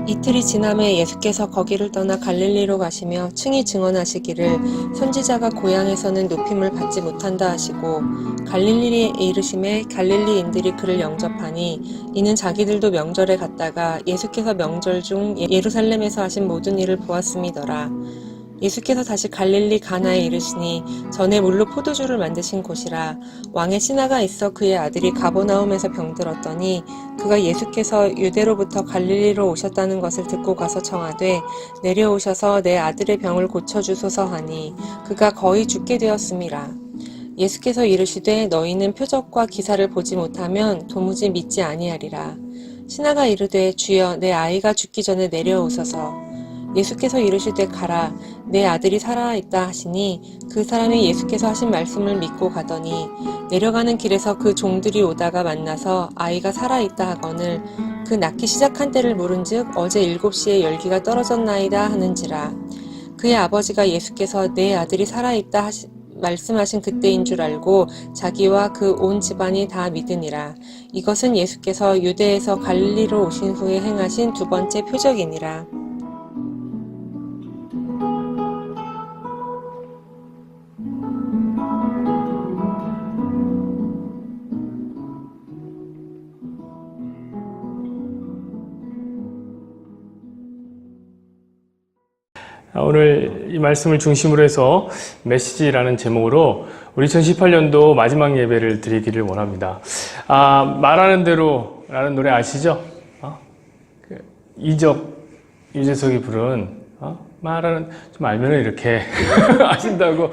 이틀이 지남에 예수께서 거기를 떠나 갈릴리로 가시며 층이 증언하시기를 선지자가 고향에서는 높임을 받지 못한다 하시고 갈릴리에 이르심에 갈릴리인들이 그를 영접하니 이는 자기들도 명절에 갔다가 예수께서 명절 중 예루살렘에서 하신 모든 일을 보았음이더라. 예수께서 다시 갈릴리 가나에 이르시니 전에 물로 포도주를 만드신 곳이라. 왕의 신하가 있어 그의 아들이 가버나움에서 병들었더니 그가 예수께서 유대로부터 갈릴리로 오셨다는 것을 듣고 가서 청하되 내려오셔서 내 아들의 병을 고쳐주소서 하니 그가 거의 죽게 되었음이라. 예수께서 이르시되 너희는 표적과 기사를 보지 못하면 도무지 믿지 아니하리라. 신하가 이르되 주여 내 아이가 죽기 전에 내려오소서. 예수께서 이르시되 가라 내 아들이 살아있다 하시니 그 사람이 예수께서 하신 말씀을 믿고 가더니 내려가는 길에서 그 종들이 오다가 만나서 아이가 살아있다 하거늘 그 낳기 시작한 때를 물은즉 어제 7시에 열기가 떨어졌나이다 하는지라. 그의 아버지가 예수께서 내 아들이 살아있다 말씀하신 그때인 줄 알고 자기와 그 온 집안이 다 믿으니라. 이것은 예수께서 유대에서 갈릴리로 오신 후에 행하신 두 번째 표적이니라. 오늘 이 말씀을 중심으로 해서 메시지라는 제목으로 우리 2018년도 마지막 예배를 드리기를 원합니다. 말하는 대로 라는 노래 아시죠? 이적, 유재석이 부른 말하는, 좀 알면은 이렇게 아신다고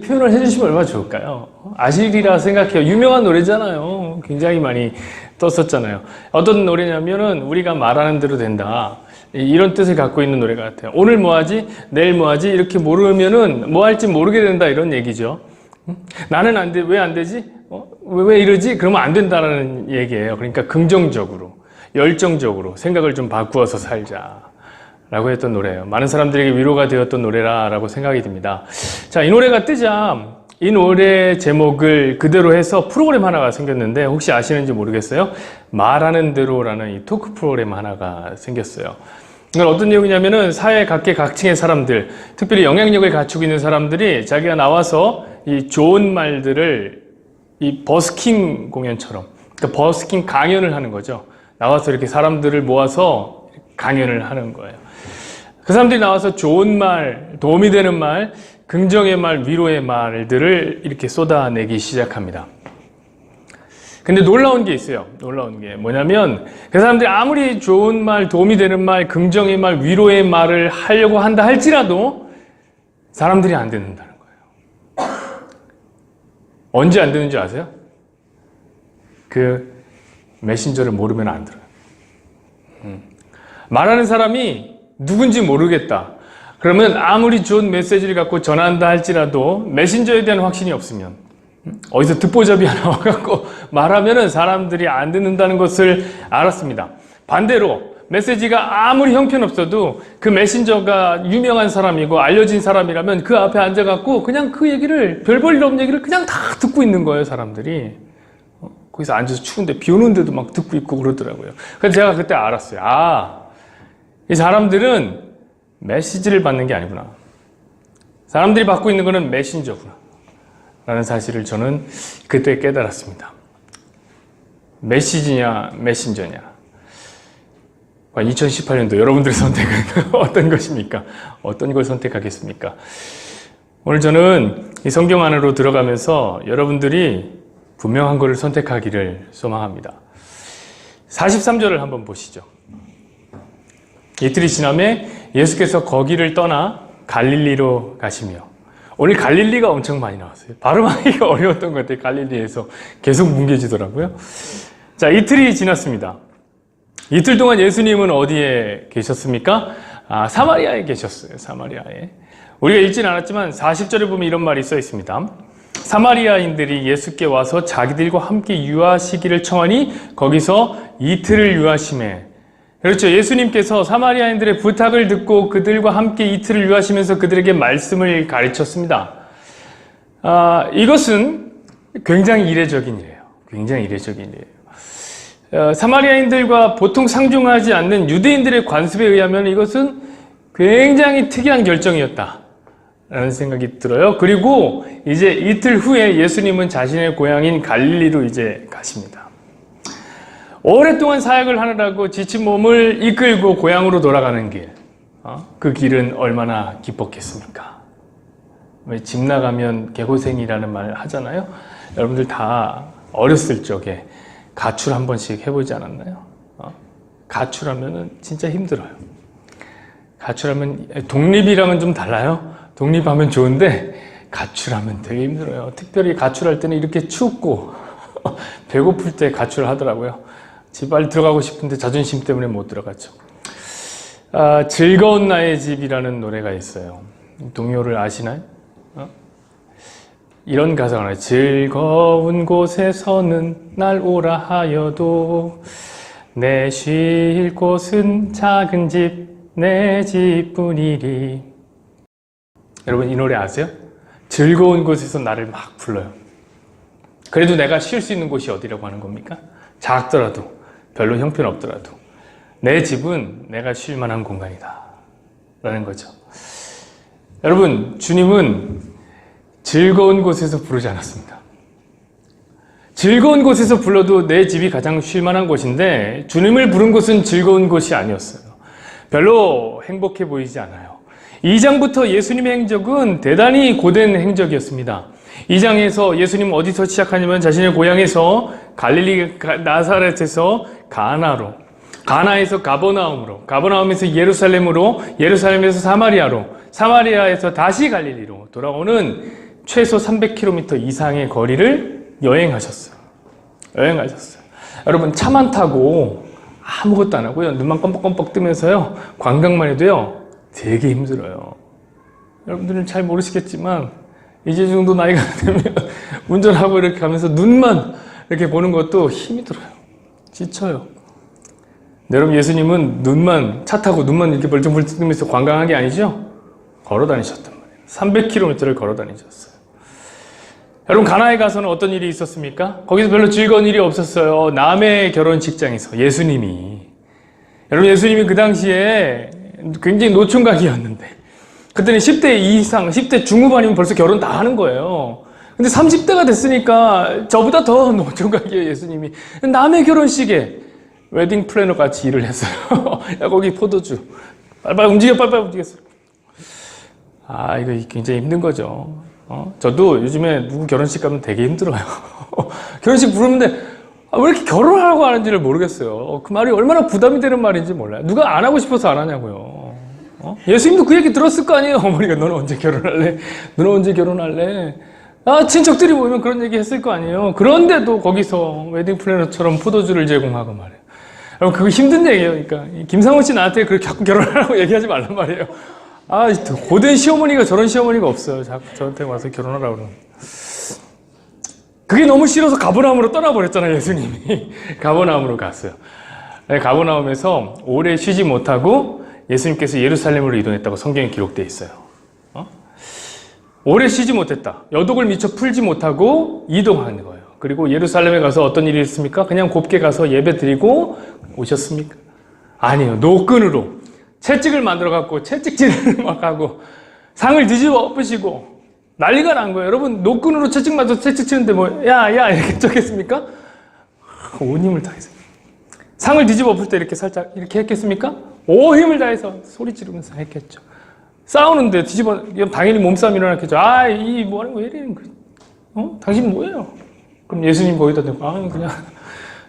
표현을 해주시면 얼마나 좋을까요? 아시리라 생각해요. 유명한 노래잖아요. 굉장히 많이 떴었잖아요. 어떤 노래냐면은 우리가 말하는 대로 된다. 이런 뜻을 갖고 있는 노래 같아요. 오늘 뭐 하지? 내일 뭐 하지? 이렇게 모르면은 뭐 할지 모르게 된다 이런 얘기죠. 나는 안 돼. 왜 안 되지? 왜 이러지? 그러면 안 된다라는 얘기예요. 그러니까 긍정적으로, 열정적으로 생각을 좀 바꾸어서 살자라고 했던 노래예요. 많은 사람들에게 위로가 되었던 노래라고 생각이 듭니다. 자, 이 노래가 뜨자 이 노래 제목을 그대로 해서 프로그램 하나가 생겼는데 혹시 아시는지 모르겠어요. 말하는 대로라는 이 토크 프로그램 하나가 생겼어요. 이건 어떤 내용이냐면은 사회 각계각층의 사람들, 특별히 영향력을 갖추고 있는 사람들이 자기가 나와서 이 좋은 말들을 이 버스킹 공연처럼, 그러니까 버스킹 강연을 하는 거죠. 나와서 이렇게 사람들을 모아서 강연을 하는 거예요. 그 사람들이 나와서 좋은 말, 도움이 되는 말, 긍정의 말, 위로의 말들을 이렇게 쏟아내기 시작합니다. 근데 놀라운 게 있어요. 놀라운 게 뭐냐면 그 사람들이 아무리 좋은 말, 도움이 되는 말, 긍정의 말, 위로의 말을 하려고 한다 할지라도 사람들이 안 듣는다는 거예요. 언제 안 듣는지 아세요? 그 메신저를 모르면 안 들어요. 말하는 사람이 누군지 모르겠다. 그러면 아무리 좋은 메시지를 갖고 전한다 할지라도 메신저에 대한 확신이 없으면 어디서 듣보잡이 하나 와갖고 말하면은 사람들이 안 듣는다는 것을 알았습니다. 반대로 메시지가 아무리 형편없어도 그 메신저가 유명한 사람이고 알려진 사람이라면 그 앞에 앉아갖고 그냥 그 얘기를 별 볼 일 없는 얘기를 그냥 다 듣고 있는 거예요. 사람들이 거기서 앉아서 추운데 비 오는데도 막 듣고 있고 그러더라고요. 그래서 제가 그때 알았어요. 이 사람들은 메시지를 받는 게 아니구나. 사람들이 받고 있는 거는 메신저구나 라는 사실을 저는 그때 깨달았습니다. 메시지냐 메신저냐. 2018년도 여러분들의 선택은 어떤 것입니까? 어떤 걸 선택하겠습니까? 오늘 저는 이 성경 안으로 들어가면서 여러분들이 분명한 것을 선택하기를 소망합니다. 43절을 한번 보시죠. 이틀이 지남에 예수께서 거기를 떠나 갈릴리로 가시며. 오늘 갈릴리가 엄청 많이 나왔어요. 발음하기가 어려웠던 것 같아요. 갈릴리에서 계속 뭉개지더라고요. 자, 이틀이 지났습니다. 이틀 동안 예수님은 어디에 계셨습니까? 사마리아에 계셨어요. 사마리아에. 우리가 읽진 않았지만 40절에 보면 이런 말이 써 있습니다. 사마리아인들이 예수께 와서 자기들과 함께 유하시기를 청하니 거기서 이틀을 유하시매. 그렇죠. 예수님께서 사마리아인들의 부탁을 듣고 그들과 함께 이틀을 유하시면서 그들에게 말씀을 가르쳤습니다. 이것은 굉장히 이례적인 일이에요. 굉장히 이례적인 일이에요. 사마리아인들과 보통 상종하지 않는 유대인들의 관습에 의하면 이것은 굉장히 특이한 결정이었다 라는 생각이 들어요. 그리고 이제 이틀 후에 예수님은 자신의 고향인 갈릴리로 이제 가십니다. 오랫동안 사역을 하느라고 지친 몸을 이끌고 고향으로 돌아가는 길, 그 길은 얼마나 기뻤겠습니까? 왜 집 나가면 개고생이라는 말 하잖아요. 여러분들 다 어렸을 적에 가출 한 번씩 해보지 않았나요? 가출하면은 진짜 힘들어요. 가출하면 독립이랑은 좀 달라요. 독립하면 좋은데 가출하면 되게 힘들어요. 특별히 가출할 때는 이렇게 춥고 배고플 때 가출하더라고요. 집 빨리 들어가고 싶은데 자존심 때문에 못 들어가죠. 즐거운 나의 집이라는 노래가 있어요. 동요를 아시나요? 이런 가사가 나와요. 즐거운 곳에서는 날 오라 하여도 내 쉴 곳은 작은 집, 내 집뿐이리. 여러분 이 노래 아세요? 즐거운 곳에서 나를 막 불러요. 그래도 내가 쉴 수 있는 곳이 어디라고 하는 겁니까? 작더라도 별로 형편없더라도 내 집은 내가 쉴 만한 공간이다 라는 거죠. 여러분 주님은 즐거운 곳에서 부르지 않았습니다. 즐거운 곳에서 불러도 내 집이 가장 쉴 만한 곳인데 주님을 부른 곳은 즐거운 곳이 아니었어요. 별로 행복해 보이지 않아요. 2장부터 예수님의 행적은 대단히 고된 행적이었습니다. 2장에서 예수님은 어디서 시작하냐면 자신의 고향에서 갈릴리 나사렛에서 가나로, 가나에서 가버나움으로, 가버나움에서 예루살렘으로, 예루살렘에서 사마리아로, 사마리아에서 다시 갈릴리로 돌아오는 최소 300km 이상의 거리를 여행하셨어요. 여러분 차만 타고 아무것도 안 하고요. 눈만 껌뻑껌뻑 뜨면서요. 관광만 해도요. 되게 힘들어요. 여러분들은 잘 모르시겠지만 이제 정도 나이가 되면 운전하고 이렇게 가면서 눈만 이렇게 보는 것도 힘이 들어요. 지쳐요. 여러분 예수님은 차 타고 눈만 이렇게 벌쩍벌쩍 뜨면서 관광한 게 아니죠? 걸어 다니셨단 말이에요. 300km를 걸어 다니셨어요. 여러분 가나에 가서는 어떤 일이 있었습니까? 거기서 별로 즐거운 일이 없었어요. 남의 결혼식장에서 예수님이 그 당시에 굉장히 노총각이었는데 그때는 10대 이상, 10대 중후반이면 벌써 결혼 다 하는 거예요. 근데 30대가 됐으니까 저보다 더 노총각이에요, 예수님이. 남의 결혼식에 웨딩 플래너 같이 일을 했어요. 야, 거기 포도주. 빨리빨리 움직여. 이거 굉장히 힘든 거죠. 저도 요즘에 누구 결혼식 가면 되게 힘들어요. 결혼식 부르는데 왜 이렇게 결혼하라고 하는지를 모르겠어요. 그 말이 얼마나 부담이 되는 말인지 몰라요. 누가 안 하고 싶어서 안 하냐고요. 예수님도 그 얘기 들었을 거 아니에요. 어머니가 너는 언제 결혼할래? 친척들이 모이면 그런 얘기 했을 거 아니에요. 그런데도 거기서 웨딩 플래너처럼 포도주를 제공하고 말이에요. 여러분 그거 힘든 얘기예요. 그러니까 김상훈 씨 나한테 그렇게 자꾸 결혼하라고 얘기하지 말란 말이에요. 고된 시어머니가 저런 시어머니가 없어요. 자꾸 저한테 와서 결혼하라고 그러는. 그게 너무 싫어서 가버나움으로 떠나버렸잖아요, 예수님이. 가버나움으로 갔어요. 가버나움에서 오래 쉬지 못하고 예수님께서 예루살렘으로 이동했다고 성경에 기록되어 있어요. 오래 쉬지 못했다. 여독을 미처 풀지 못하고 이동하는 거예요. 그리고 예루살렘에 가서 어떤 일이 있습니까? 그냥 곱게 가서 예배 드리고 오셨습니까? 아니에요. 노끈으로 채찍을 만들어갖고 채찍질을 막 하고 상을 뒤집어 엎으시고 난리가 난 거예요. 여러분 노끈으로 채찍 맞아서 채찍 치는데 야 이렇게 쳤겠습니까? 온 힘을 다해서 상을 뒤집어 엎을 때 이렇게 살짝 이렇게 했겠습니까? 온 힘을 다해서 소리 지르면서 했겠죠. 싸우는데 당연히 몸싸움 일어났겠죠. 이 뭐하는 거야? 이러는 거예요. 당신 뭐예요? 그럼 예수님 거기다 대고 그냥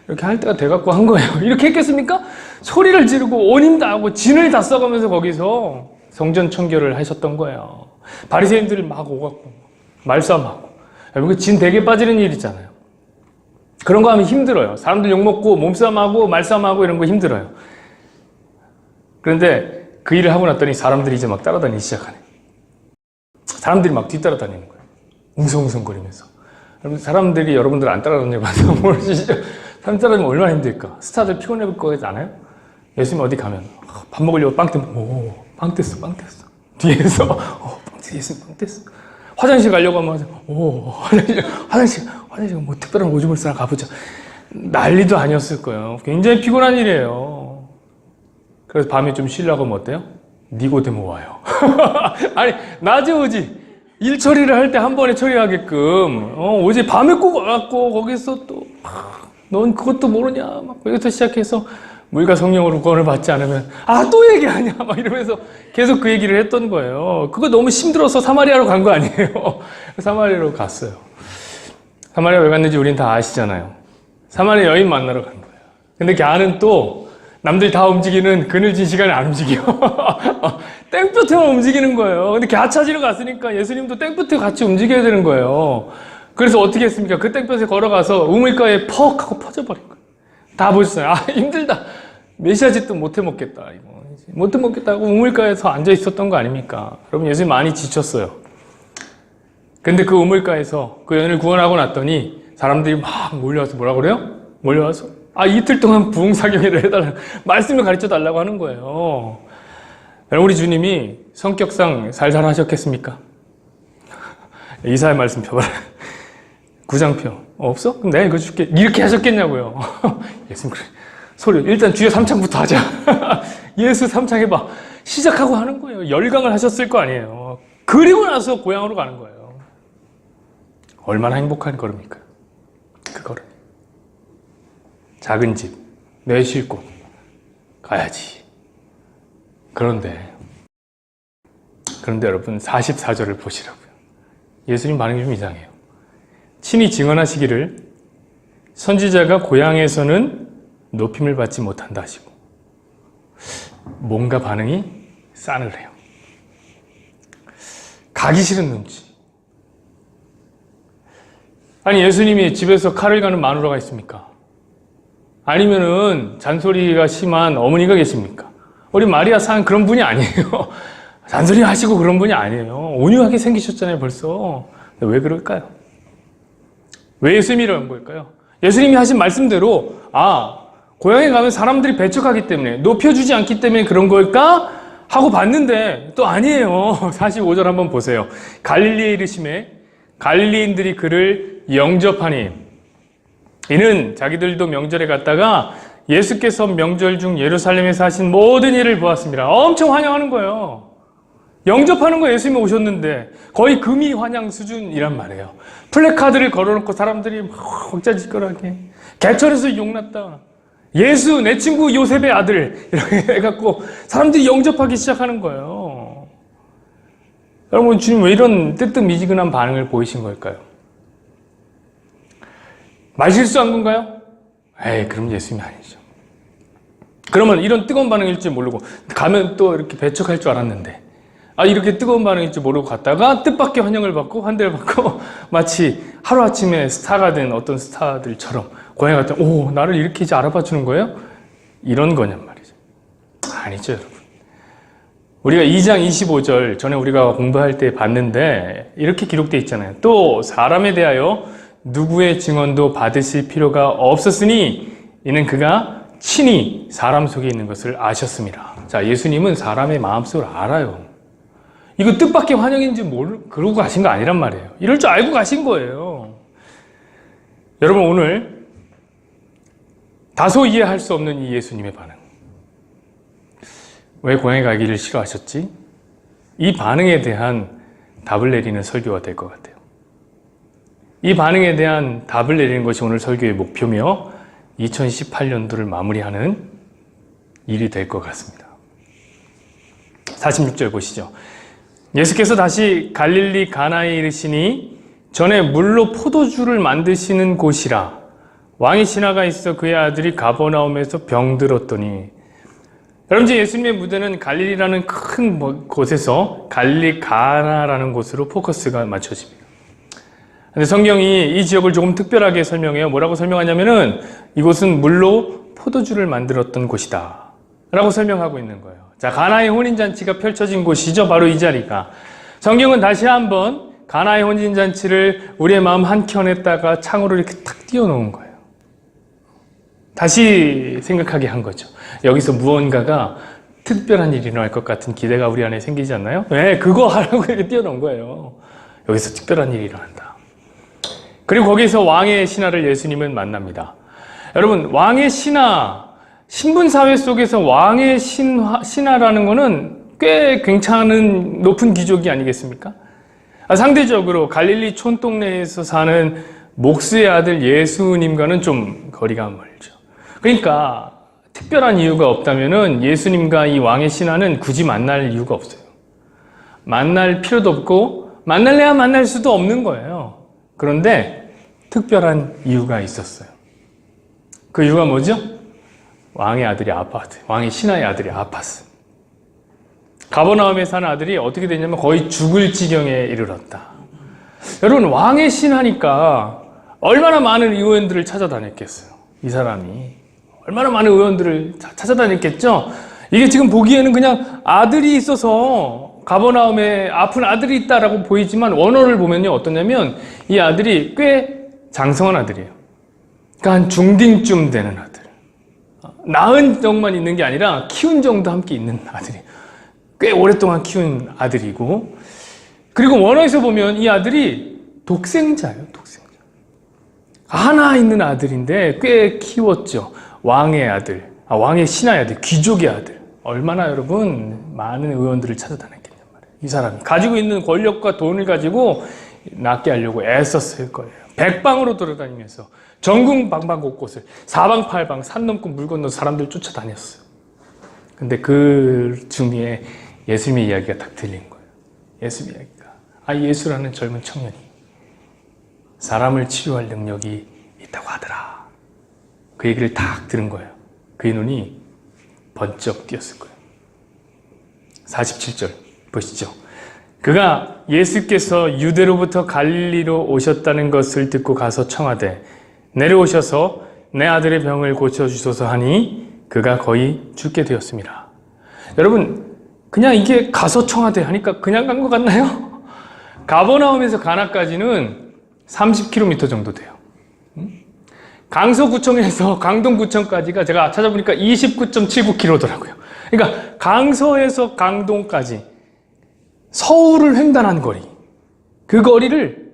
이렇게 할 때가 돼갖고 한 거예요. 이렇게 했겠습니까? 소리를 지르고 온 힘 다 하고 진을 다 써가면서 거기서 성전 청결을 하셨던 거예요. 바리새인들 막 오갖고 말싸움하고. 여러분 진 되게 빠지는 일이잖아요. 그런 거 하면 힘들어요. 사람들 욕먹고 몸싸움하고 말싸움하고 이런 거 힘들어요. 그런데 그 일을 하고 났더니 사람들이 이제 막 따라다니기 시작하네. 사람들이 막 뒤따라다니는 거예요. 웅성웅성거리면서. 사람들이 여러분들 안 따라다니면서 모르시죠? 사람 따라다니면 얼마나 힘들까? 스타들 피곤해 볼 거 아나요? 예수님 어디 가면 밥 먹으려고 빵 뜨면 빵 뗐어. 뒤에서 빵 뗐어. 예수님 빵 뗐어. 화장실 가려고 하면 화장실 뭐 특별한 오줌을 싸나 가보자. 난리도 아니었을 거예요. 굉장히 피곤한 일이에요. 그래서 밤에 좀 쉬려고 하면 어때요? 니고데모 와요. 아니, 낮에 오지. 일 처리를 할 때 한 번에 처리하게끔. 어제 밤에 꼭 와갖고, 거기서 또, 넌 그것도 모르냐. 막, 거기서 시작해서, 물과 성령으로 구원을 받지 않으면, 또 얘기하냐. 막 이러면서 계속 그 얘기를 했던 거예요. 그거 너무 힘들어서 사마리아로 간 거 아니에요. 사마리아로 갔어요. 사마리아 왜 갔는지 우린 다 아시잖아요. 사마리아 여인 만나러 간 거예요. 근데 걔는 또, 남들 다 움직이는 그늘진 시간에 안 움직여. 땡볕에만 움직이는 거예요. 근데 갸 찾으러 갔으니까 예수님도 땡볕에 같이 움직여야 되는 거예요. 그래서 어떻게 했습니까? 그 땡볕에 걸어가서 우물가에 퍽 하고 퍼져버린 거예요. 다 보셨어요. 힘들다. 메시아짓도 못 해먹겠다. 이거. 못 해먹겠다고 우물가에서 앉아 있었던 거 아닙니까? 여러분, 예수님 많이 지쳤어요. 근데 그 우물가에서 그 여인을 구원하고 났더니 사람들이 막 몰려와서 뭐라 그래요? 몰려와서 이틀 동안 부흥사경회를 해달라고, 말씀을 가르쳐 달라고 하는 거예요. 여러분, 우리 주님이 성격상 살살 하셨겠습니까? 이사야 말씀 펴봐라. 9장표. 없어? 그럼 내가 이거 줄게. 이렇게 하셨겠냐고요. 예수님, 그래. 소리. 일단 주여 3창부터 하자. 예수 3창 해봐. 시작하고 하는 거예요. 열강을 하셨을 거 아니에요. 그리고 나서 고향으로 가는 거예요. 얼마나 행복한 걸음일까요? 그 걸음. 작은 집, 내 쉴 곳, 가야지. 그런데 여러분 44절을 보시라고요. 예수님 반응이 좀 이상해요. 친히 증언하시기를 선지자가 고향에서는 높임을 받지 못한다 하시고, 뭔가 반응이 싸늘해요. 가기 싫은 눈치. 아니, 예수님이 집에서 칼을 가는 마누라가 있습니까? 아니면은 잔소리가 심한 어머니가 계십니까? 우리 마리아 상 그런 분이 아니에요. 잔소리 하시고 그런 분이 아니에요. 온유하게 생기셨잖아요, 벌써. 왜 그럴까요? 왜 예수님이라는 걸까요? 예수님이 하신 말씀대로, 고향에 가면 사람들이 배척하기 때문에, 높여주지 않기 때문에 그런 걸까? 하고 봤는데, 또 아니에요. 45절 한번 보세요. 갈릴리에 이르심에 갈릴리인들이 그를 영접하니, 이는 자기들도 명절에 갔다가 예수께서 명절 중 예루살렘에서 하신 모든 일을 보았습니다. 엄청 환영하는 거예요. 영접하는 거예요. 예수님이 오셨는데 거의 금이 환영 수준이란 말이에요. 플래카드를 걸어놓고 사람들이 막 벅자지껄하게, 개천에서 용났다, 예수 내 친구 요셉의 아들, 이렇게 해갖고 사람들이 영접하기 시작하는 거예요. 여러분, 주님 왜 이런 뜨뜻미지근한 반응을 보이신 걸까요? 말 실수한 건가요? 그럼 예수님이 아니죠. 그러면 이런 뜨거운 반응일 줄 모르고 가면 또 이렇게 배척할 줄 알았는데, 이렇게 뜨거운 반응일 줄 모르고 갔다가 뜻밖의 환영을 받고 환대를 받고 마치 하루아침에 스타가 된 어떤 스타들처럼 고향에 갔더니 나를 이렇게 이제 알아봐 주는 거예요? 이런 거냔 말이죠. 아니죠, 여러분. 우리가 2장 25절 전에 우리가 공부할 때 봤는데 이렇게 기록되어 있잖아요. 또 사람에 대하여 누구의 증언도 받으실 필요가 없었으니 이는 그가 친히 사람 속에 있는 것을 아셨습니다. 자, 예수님은 사람의 마음속을 알아요. 이거 뜻밖의 환영인지 그러고 가신 거 아니란 말이에요. 이럴 줄 알고 가신 거예요. 여러분, 오늘 다소 이해할 수 없는 이 예수님의 반응. 왜 고향에 가기를 싫어하셨지? 이 반응에 대한 답을 내리는 설교가 될 것 같아요. 이 반응에 대한 답을 내리는 것이 오늘 설교의 목표며 2018년도를 마무리하는 일이 될 것 같습니다. 46절 보시죠. 예수께서 다시 갈릴리 가나에 이르시니 전에 물로 포도주를 만드시는 곳이라. 왕이 지나가 있어 그의 아들이 가버나움에서 병들었더니. 여러분, 예수님의 무대는 갈릴리라는 큰 곳에서 갈릴리 가나라는 곳으로 포커스가 맞춰집니다. 근데 성경이 이 지역을 조금 특별하게 설명해요. 뭐라고 설명하냐면은 이곳은 물로 포도주를 만들었던 곳이다 라고 설명하고 있는 거예요. 자, 가나의 혼인잔치가 펼쳐진 곳이죠. 바로 이 자리가. 성경은 다시 한번 가나의 혼인잔치를 우리의 마음 한켠에다가 창으로 이렇게 탁 띄워놓은 거예요. 다시 생각하게 한 거죠. 여기서 무언가가 특별한 일이 일어날 것 같은 기대가 우리 안에 생기지 않나요? 네, 그거 하라고 이렇게 띄워놓은 거예요. 여기서 특별한 일이 일어난다. 그리고 거기서 왕의 신하를 예수님은 만납니다. 여러분, 왕의 신하, 신분사회 속에서 왕의 신하라는 거는 꽤 괜찮은 높은 귀족이 아니겠습니까? 상대적으로 갈릴리 촌동네에서 사는 목수의 아들 예수님과는 좀 거리가 멀죠. 그러니까 특별한 이유가 없다면은 예수님과 이 왕의 신하는 굳이 만날 이유가 없어요. 만날 필요도 없고 만날래야 만날 수도 없는 거예요. 그런데 특별한 이유가 있었어요. 그 이유가 뭐죠? 왕의 아들이 아팠어요. 왕의 신하의 아들이 아팠어요. 가버나움에 사는 아들이 어떻게 됐냐면 거의 죽을 지경에 이르렀다. 여러분, 왕의 신하니까 얼마나 많은 의원들을 찾아다녔겠어요. 이 사람이 얼마나 많은 의원들을 찾아다녔겠죠. 이게 지금 보기에는 그냥 아들이 있어서 가버나움에 아픈 아들이 있다라고 보이지만 원어를 보면요 어떠냐면 이 아들이 꽤 장성한 아들이에요. 그러니까 한 중딩쯤 되는 아들. 낳은 정만 있는 게 아니라 키운 정도 함께 있는 아들이에요. 꽤 오랫동안 키운 아들이고, 그리고 원어에서 보면 이 아들이 독생자예요. 독생자. 하나 있는 아들인데 꽤 키웠죠. 왕의 아들, 왕의 신하의 아들, 귀족의 아들. 얼마나 여러분 많은 의원들을 찾아다녔겠냔 말이에요. 이 사람이 가지고 있는 권력과 돈을 가지고 낳게 하려고 애썼을 거예요. 백방으로 돌아다니면서 전국 방방곳곳을 사방팔방 산 넘고 물 건너 사람들 쫓아다녔어요. 근데 그 중에 예수님의 이야기가 딱 들린 거예요. 예수 이야기가. 예수라는 젊은 청년이 사람을 치유할 능력이 있다고 하더라. 그 얘기를 딱 들은 거예요. 그의 눈이 번쩍 띄었을 거예요. 47절 보시죠. 그가 예수께서 유대로부터 갈릴리로 오셨다는 것을 듣고 가서 청하되 내려오셔서 내 아들의 병을 고쳐주소서 하니 그가 거의 죽게 되었습니다. 여러분, 그냥 이게 가서 청하되 하니까 그냥 간 것 같나요? 가버나움에서 가나까지는 30km 정도 돼요. 강서구청에서 강동구청까지가 제가 찾아보니까 29.79km더라고요. 그러니까 강서에서 강동까지 서울을 횡단한 거리, 그 거리를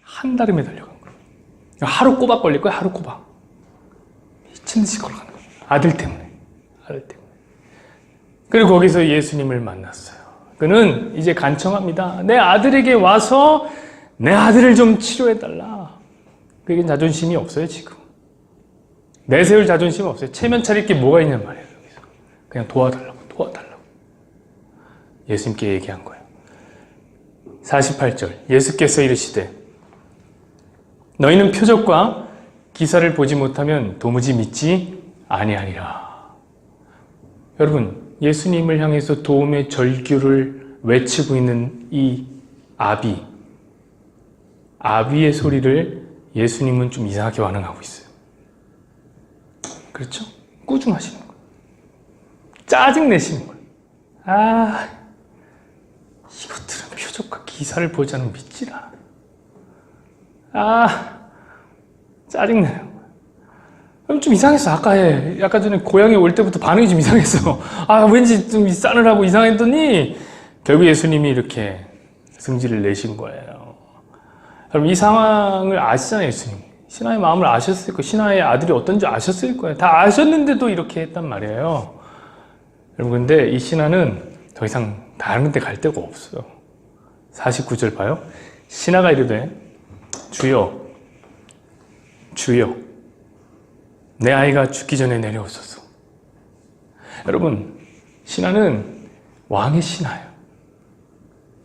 한 달음에 달려간 거예요. 하루 꼬박 걸릴 거예요. 하루 꼬박. 미친 듯이 걸어가는 거예요. 아들 때문에. 그리고 거기서 예수님을 만났어요. 그는 이제 간청합니다. 내 아들에게 와서 내 아들을 좀 치료해달라. 그에겐 자존심이 없어요, 지금. 내세울 자존심이 없어요. 체면 차릴 게 뭐가 있냔 말이에요, 여기서. 그냥 도와달라고. 예수님께 얘기한 거예요. 48절. 예수께서 이르시되 너희는 표적과 기사를 보지 못하면 도무지 믿지 아니하리라. 여러분, 예수님을 향해서 도움의 절규를 외치고 있는 이 아비의 소리를 예수님은 좀 이상하게 반응하고 있어요. 그렇죠? 꾸중하시는 거예요. 짜증내시는 거예요. 이것들은 표적과 기사를 보지 않으면 믿지라. 짜증내요. 좀 이상했어. 아까 전에 고향에 올 때부터 반응이 좀 이상했어. 왠지 좀 싸늘하고 이상했더니 결국 예수님이 이렇게 승질을 내신 거예요. 여러분, 이 상황을 아시잖아요, 예수님. 신하의 마음을 아셨을 거예요. 신하의 아들이 어떤지 아셨을 거예요. 다 아셨는데도 이렇게 했단 말이에요. 여러분, 근데 이 신하는 더 이상 다른 데 갈 데가 없어요. 49절 봐요. 신하가 이르되 주여 내 아이가 죽기 전에 내려오소서. 여러분, 신하는 왕의 신하예요.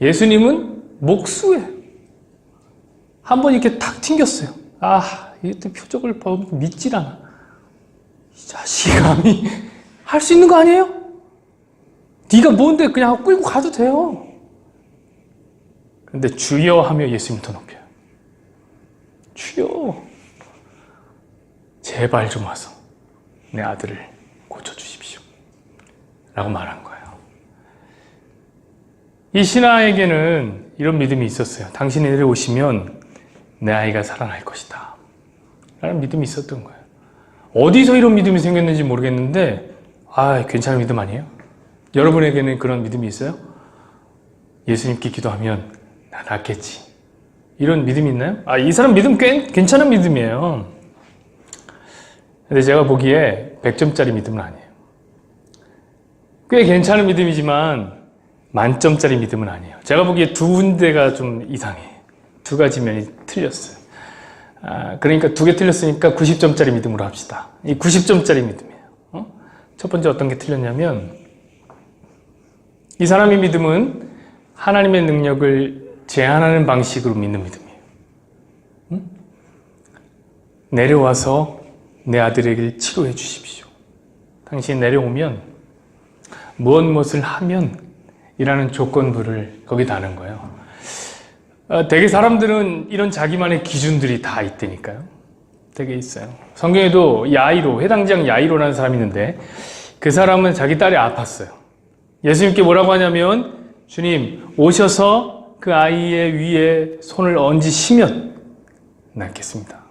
예수님은 목수예요. 한번 이렇게 탁 튕겼어요. 이것도 표적을 보고 믿질 않아. 이 자식이 감히 할 수 있는 거 아니에요? 네가 뭔데 그냥 끌고 가도 돼요. 근데 주여 하며 예수님 더 높여요. 주여, 제발 좀 와서 내 아들을 고쳐주십시오. 라고 말한 거예요. 이 신하에게는 이런 믿음이 있었어요. 당신이 내려오시면 내 아이가 살아날 것이다. 라는 믿음이 있었던 거예요. 어디서 이런 믿음이 생겼는지 모르겠는데, 괜찮은 믿음 아니에요? 여러분에게는 그런 믿음이 있어요? 예수님께 기도하면 나 낫겠지. 이런 믿음이 있나요? 이 사람 믿음 꽤 괜찮은 믿음이에요. 근데 제가 보기에 100점짜리 믿음은 아니에요. 꽤 괜찮은 믿음이지만 만점짜리 믿음은 아니에요. 제가 보기에 두 군데가 좀 이상해. 두 가지 면이 틀렸어요. 그러니까 두 개 틀렸으니까 90점짜리 믿음으로 합시다. 이 90점짜리 믿음이에요. 첫 번째 어떤 게 틀렸냐면, 이 사람의 믿음은 하나님의 능력을 제한하는 방식으로 믿는 믿음이에요. 내려와서 내 아들에게 치료해 주십시오. 당신이 내려오면 무엇을 하면 이라는 조건부를 거기 다는 거예요. 되게 사람들은 이런 자기만의 기준들이 다 있다니까요. 되게 있어요. 성경에도 야이로, 해당장 야이로라는 사람이 있는데 그 사람은 자기 딸이 아팠어요. 예수님께 뭐라고 하냐면, 주님 오셔서 그 아이의 위에 손을 얹으시면 낫겠습니다.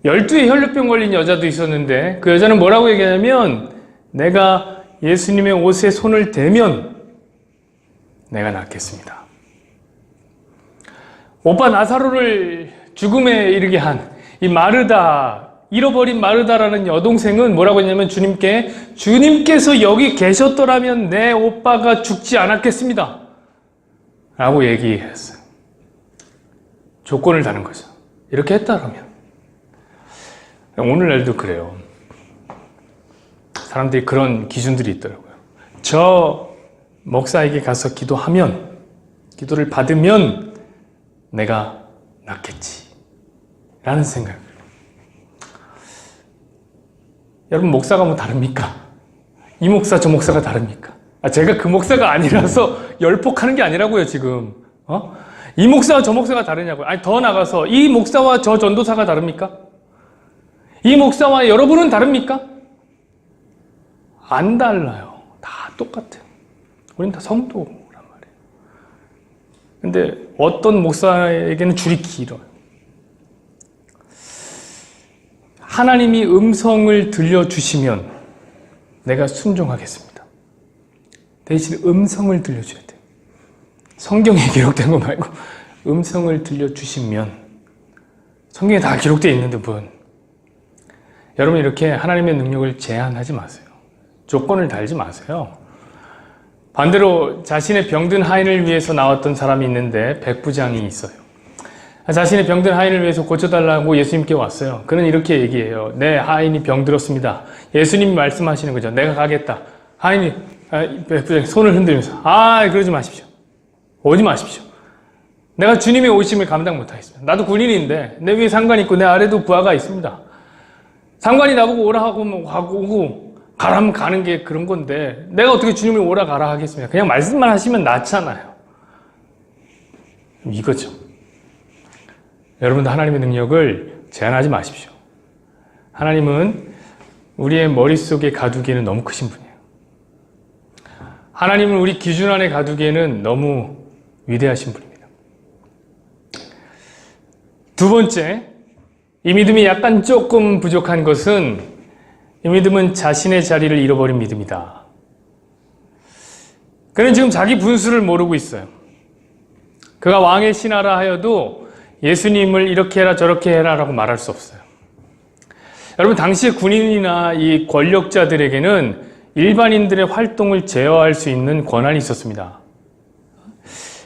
12의 혈류병 걸린 여자도 있었는데 그 여자는 뭐라고 얘기하냐면, 내가 예수님의 옷에 손을 대면 내가 낫겠습니다. 오빠 나사로를 죽음에 이르게 한 이 마르다, 잃어버린 마르다라는 여동생은 뭐라고 했냐면, 주님께서 여기 계셨더라면 내 오빠가 죽지 않았겠습니다 라고 얘기했어요. 조건을 다는 거죠. 이렇게 했다 그러면. 오늘날도 그래요. 사람들이 그런 기준들이 있더라고요. 저 목사에게 가서 기도하면, 기도를 받으면 내가 낫겠지 라는 생각. 여러분, 목사가 뭐 다릅니까? 이 목사 저 목사가 다릅니까? 제가 그 목사가 아니라서 열폭하는 게 아니라고요 지금. 이 목사와 저 목사가 다르냐고요. 아니, 더 나가서 이 목사와 저 전도사가 다릅니까? 이 목사와 여러분은 다릅니까? 안 달라요. 다 똑같아요. 우린 다 성도란 말이에요. 근데 어떤 목사에게는 줄이 길어요. 하나님이 음성을 들려주시면 내가 순종하겠습니다. 대신 음성을 들려줘야 돼요. 성경에 기록된 거 말고 음성을 들려주시면. 성경에 다 기록되어 있는데 여러분, 이렇게 하나님의 능력을 제한하지 마세요. 조건을 달지 마세요. 반대로 자신의 병든 하인을 위해서 나왔던 사람이 있는데, 백부장이 있어요. 자신의 병든 하인을 위해서 고쳐달라고 예수님께 왔어요. 그는 이렇게 얘기해요. 내 하인이 병들었습니다. 예수님이 말씀하시는 거죠. 내가 가겠다. 하인이, 백부장이 손을 흔들면서, 그러지 마십시오. 오지 마십시오. 내가 주님의 오심을 감당 못하겠습니다. 나도 군인인데 내 위에 상관이 있고 내 아래도 부하가 있습니다. 상관이 나보고 오라 하고 오고 가라면 가는 게 그런 건데 내가 어떻게 주님을 오라 가라 하겠습니까? 그냥 말씀만 하시면 낫잖아요. 이거죠. 여러분도 하나님의 능력을 제한하지 마십시오. 하나님은 우리의 머릿속에 가두기에는 너무 크신 분이에요. 하나님은 우리 기준 안에 가두기에는 너무 위대하신 분입니다. 두 번째, 이 믿음이 약간 조금 부족한 것은, 이 믿음은 자신의 자리를 잃어버린 믿음이다. 그는 지금 자기 분수를 모르고 있어요. 그가 왕의 신하라 하여도 예수님을 이렇게 해라 저렇게 해라 라고 말할 수 없어요. 여러분, 당시의 군인이나 이 권력자들에게는 일반인들의 활동을 제어할 수 있는 권한이 있었습니다.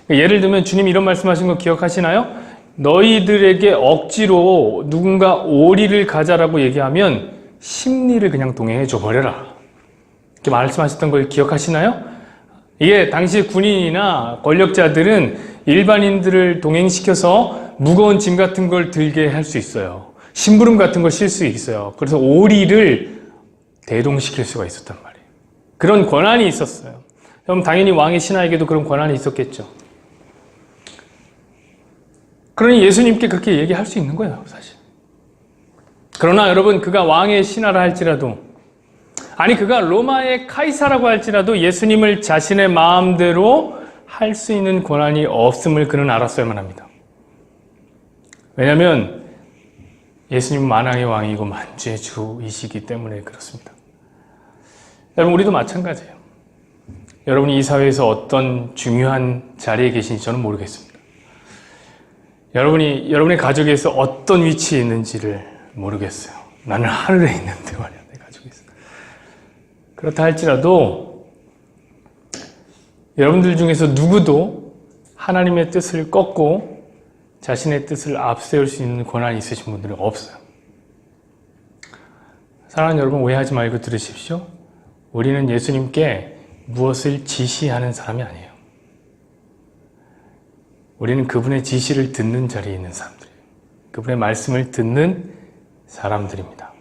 예를 들면 주님이 이런 말씀하신 거 기억하시나요? 너희들에게 억지로 누군가 오리를 가자라고 얘기하면 심리를 그냥 동행해 줘버려라. 이렇게 말씀하셨던 걸 기억하시나요? 이게 당시 군인이나 권력자들은 일반인들을 동행시켜서 무거운 짐 같은 걸 들게 할 수 있어요. 심부름 같은 걸 실 수 있어요. 그래서 오리를 대동시킬 수가 있었단 말이에요. 그런 권한이 있었어요. 그럼 당연히 왕의 신하에게도 그런 권한이 있었겠죠. 그러니 예수님께 그렇게 얘기할 수 있는 거예요, 사실. 그러나 여러분, 그가 왕의 신하라 할지라도, 아니 그가 로마의 카이사라고 할지라도 예수님을 자신의 마음대로 할 수 있는 권한이 없음을 그는 알았어야만 합니다. 왜냐하면 예수님은 만왕의 왕이고 만주의 주이시기 때문에 그렇습니다. 여러분, 우리도 마찬가지예요. 여러분이 이 사회에서 어떤 중요한 자리에 계신지 저는 모르겠습니다. 여러분이 여러분의 가족에서 어떤 위치에 있는지를 모르겠어요. 나는 하늘에 있는데 말이야. 내가 가지고 있어. 그렇다 할지라도 여러분들 중에서 누구도 하나님의 뜻을 꺾고 자신의 뜻을 앞세울 수 있는 권한이 있으신 분들은 없어요. 사랑하는 여러분, 오해하지 말고 들으십시오. 우리는 예수님께 무엇을 지시하는 사람이 아니에요. 우리는 그분의 지시를 듣는 자리에 있는 사람들이에요. 그분의 말씀을 듣는 사람들입니다.